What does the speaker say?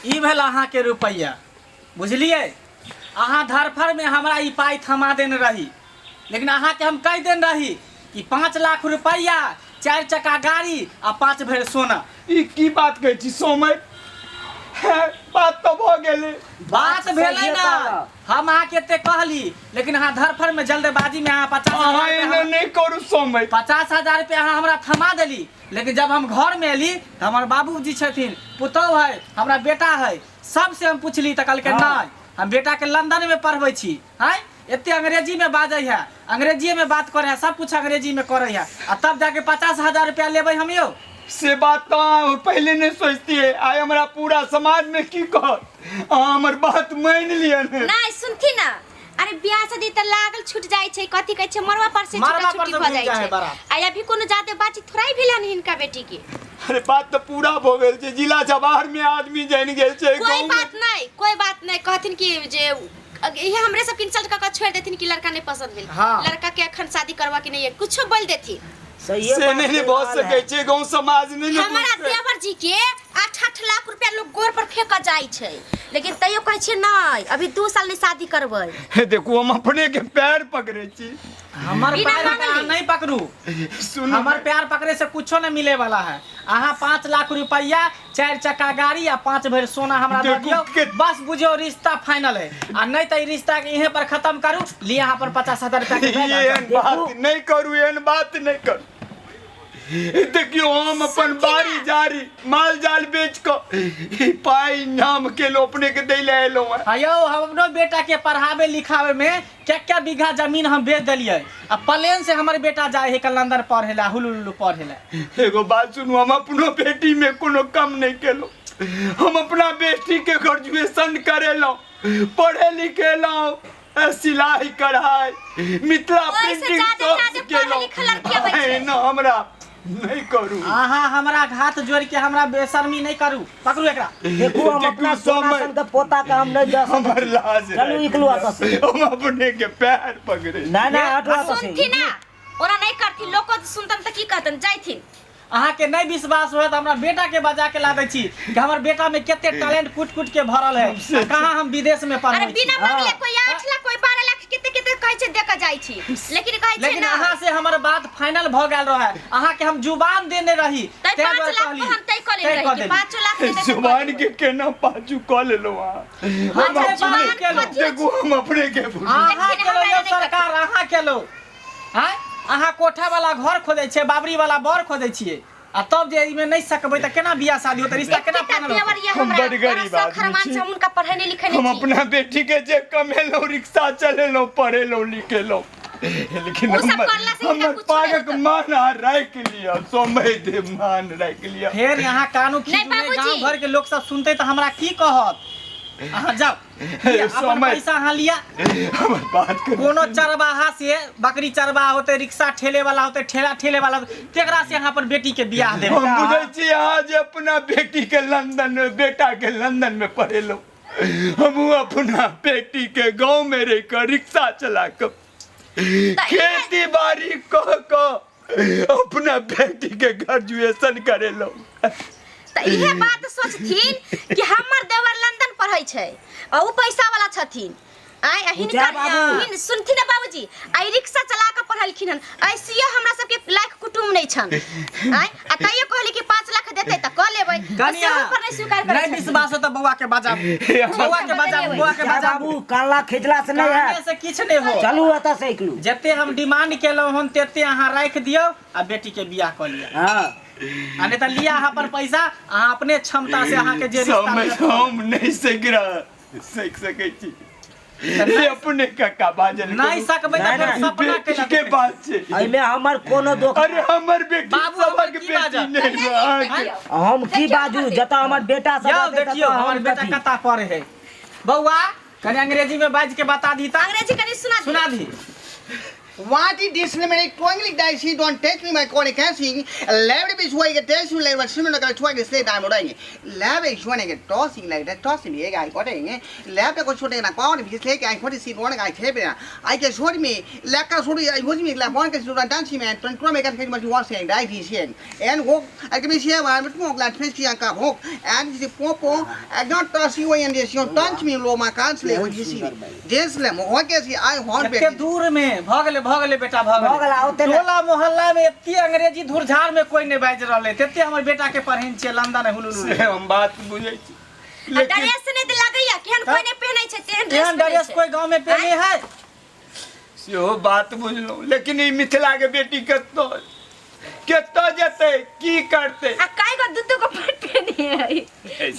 ई भेल अहाँ के रुपया बुझलिए। अहाँ धरफर में हमरा ई पाई थमा देने रही, लेकिन अहाँ के हम कह देने रही कि 5 लाख रुपया 4 चक्का गाड़ी आ 5 भर सोना। ई की बात कहै छी समय बात तो भ गेलै। बात भेलै ना, हम अहाँ के एते कहली, लेकिन अहाँ धरफर में जल्दबाजी में अहाँ 50,000 नहीं करू समय 50,000 रुपया अहाँ हमरा थमा देली। लेकिन जब हम घर में एली तो हमार बाबूजी छथिन, पुतौह है, हमरा बेटा है, सबसे हम पूछली तो कहलकै नहीं हम बेटा के लंदन में पढ़बै छी। हैं एते अंग्रेजी में बाजै है, अंग्रेजी में बात करे है, सब कुछ अंग्रेजी में करे है, आ तब जाके 50,000 रुपया लेबै हम यो। से बात तो पहले नहीं सोचती है। आय हमारा पूरा समाज में की कहत हमर बात मान लिया नहीं सुनथी ना। अरे ब्याह शादी त लागल छूट जाय छै, कथि कहै छै मरवा पर से छुट्टी भ जाय छै। आ अभी कोनो जाते बाची थोड़ाई भेलन हिनका बेटी के। अरे बात तो पूरा भ गेल छै, जिला जवाहर में आदमी जान गेल छै। कोई बात नहीं कहथिन कि जे ये हमरे सब इंसल्ट क छोड़ देथिन कि लड़का नहीं पसंद भेल। लड़का के अखन शादी करवा के नहीं है, कुछो बोल देथिन। से नहीं बहुत सके छै, गांव समाज नहीं। हमारा देवर जी के 8-8 लाख रुपया लोग गोर पर फेंक जाय छै, लेकिन तैयो कहै छै नहीं अभी 2 साल में शादी करबै। देखो हम अपने के पैर पकड़े छी, हमर पैर नहीं पकड़ू। हमर पैर पकड़े से कुछो नहीं मिले वाला है। अहाँ 5 लाख रुपया 4 चक्का गाड़ी आ 5 भर सोना हमरा दे दियो, बस बुझियो रिश्ता फाइनल है। आ नहीं तो रिश्ता के यहीं पर खत्म करू, लिए यहाँ पर 50,000 रुपया के बात नहीं करू, एहन बात नहीं करू। देखियो हम अपन बारी जारी माल जाल बेच के पाई नाम के लो अपने के दे ले एलो है। अयो हम अपनो बेटा के पढ़ावे लिखावे में क्या बीघा जमीन हम बेच दिलिए। आ प्लेन से हमर बेटा जाए है कल लंदन पढ़े ला, हुलुलु पढ़े ला। एगो बात सुनू, हम अपनो बेटी में कोनो कम नहीं केलो। हम अपना बेटी के ग्रेजुएशन करेलो, पढ़े लिखेलो, सिलाई कढ़ाई मिथिला पेंटिंग सब केलो। न हमरा नहीं करू। आहा हमरा हाथ जोड़ के हमरा बेशर्मी नहीं करू। पकड़ू एकरा। देखो हम अपना सोना सन के पोता का हम नहीं जा सकते। हमर लाज चलू इकलू आता से हम अपने के पैर पकड़े। ना हटवा तो से सुनथी ना ओरा नहीं करथी, लोग सुनतन त की कहतन जायथिन। अहाँ के नहीं विश्वास होत हमरा बेटा के बजा के लादै छी कि हमर बेटा में केते टैलेंट कुट के भरल है। कहां हम विदेश में पढ़ै छी। अरे बिना मांगले कोई 8 लाख कोई 12 लाख केते कहै छै देका जाय छी, लेकिन कहै छै ना। लेकिन अहाँ से हमर बात फाइनल भ गेल रहे। अहाँ के हम जुबान देने रही, तै 5 लाख हम तय क ले रही कि 5 लाख दे दे। जुबान के केना पाछू क लेलो हम जुबान के लो। देखो हम अपने के अहाँ के लो यो सरकार, अहाँ के लो। हैं अहाँ कोठा वाला घर खोदै छै, बाबरी वाला बर खोदै छियै, आ तब जे इमे नहीं सकबै त केना बियाह शादी होतै, रिश्ता केना फाइनल होतै। हम बड़ गरीब आदमी छी। उनका पढ़ने लिखने हम अपना बेटी के जे कमेलो, रिक्शा चलेलो, पढ़ेलो लिखेलो, लेकिन हमर पागक मान राख लिया, समय दे मान राख लिया। फिर यहाँ कानू खींचने गांव भर के लोग सब सुनते तो हमरा की कहत। अहाँ जाओ अपन पैसा अहाँ लिया। हमर बात कर कोनो चरवाहा से बकरी चरवाहा होते, रिक्शा ठेले वाला होते, ठेला ठेले वाला तेकरा से यहाँ पर बेटी के बियाह दे। हम बुझै छी अहाँ जे अपना बेटी के लंदन में, बेटा के लंदन में पढ़ेलो, हम अपना बेटी के गांव में रह कर रिक्शा चला कर खेती बाड़ी कह अपना बेटी के ग्रेजुएशन करेलो। त इहे बात सोचथिन कि हमर देवर लंदन पढ़ै छै आ उ पैसा वाला छथिन। आइ हिनका सुनथिन ना बाबूजी, आइ रिक्शा चला के पढ़लखिन हन, ऐसियो हमरा सब के लाख कुटुम नै छन। आइ आ तइयो कहली कि 5 लाख देतै त क लेबै, कनिया पर नै स्वीकार करै। नहीं विश्वास हो त बउआ के बजा, बउआ के बजा, बउआ के बजा। बाबू काला खिचला से नहीं है, से किछ नहीं हो। चलू आता से इकलू। जते हम डिमांड केलो हन तेते अहाँ राख दियो आ बेटी के बियाह क लिया। हां आ नहीं त लिया अहाँ पर पैसा, अहाँ अपने क्षमता से अहाँ के जे रिश्ता हम नहीं सीख सकै छी। ये अपने काका बाजल नहीं सकबै त फिर सपना के बात छै। एमे हमर कोनो धोखा। अरे हमर बेटी बाबू सबक बेटी नहीं। हम की बाजू जता हमर बेटा सब यो देखियो हमर बेटा कता पढ़े है। बउआ कनी अंग्रेजी में बाज के बता दी त। अंग्रेजी कनी सुना दी। What is this limited twinkling that she don't touch me my calling casting? Level is why get test you level similar to try to say I'm right. Level is when I get tossing like that tossing the egg I got in. Level go shooting a corner if you take I put it see one I tape it. I just showed me like a sorry I was me like one can do a dancing man to make a thing what you want saying that is here. And walk I can be here I would smoke like fishy and cup hook and the popo I don't toss you in this you touch me low my can't when you see this lemon what can I want एते दूर में भगले बेटा भऽ गेलै, आउते ने। टोला मोहल्ला में एते अंग्रेजी धुरझार में कोई नहीं बाज रहले तेते हमर बेटा के पढ़ेन छै लंदन हुलुलु से हम बात बुझै छी लेकिन ड्रेस नहीं तो लगैया केहन कोई नहीं पहनै छै तेहन एहन ड्रेस ड्रेस कोई गांव में पहने है सेहो बात बुझलहुँ लेकिन ई मिथिला के बेटी कतऽ जेतै की करतै आ काई को दुदू को पट पहनी है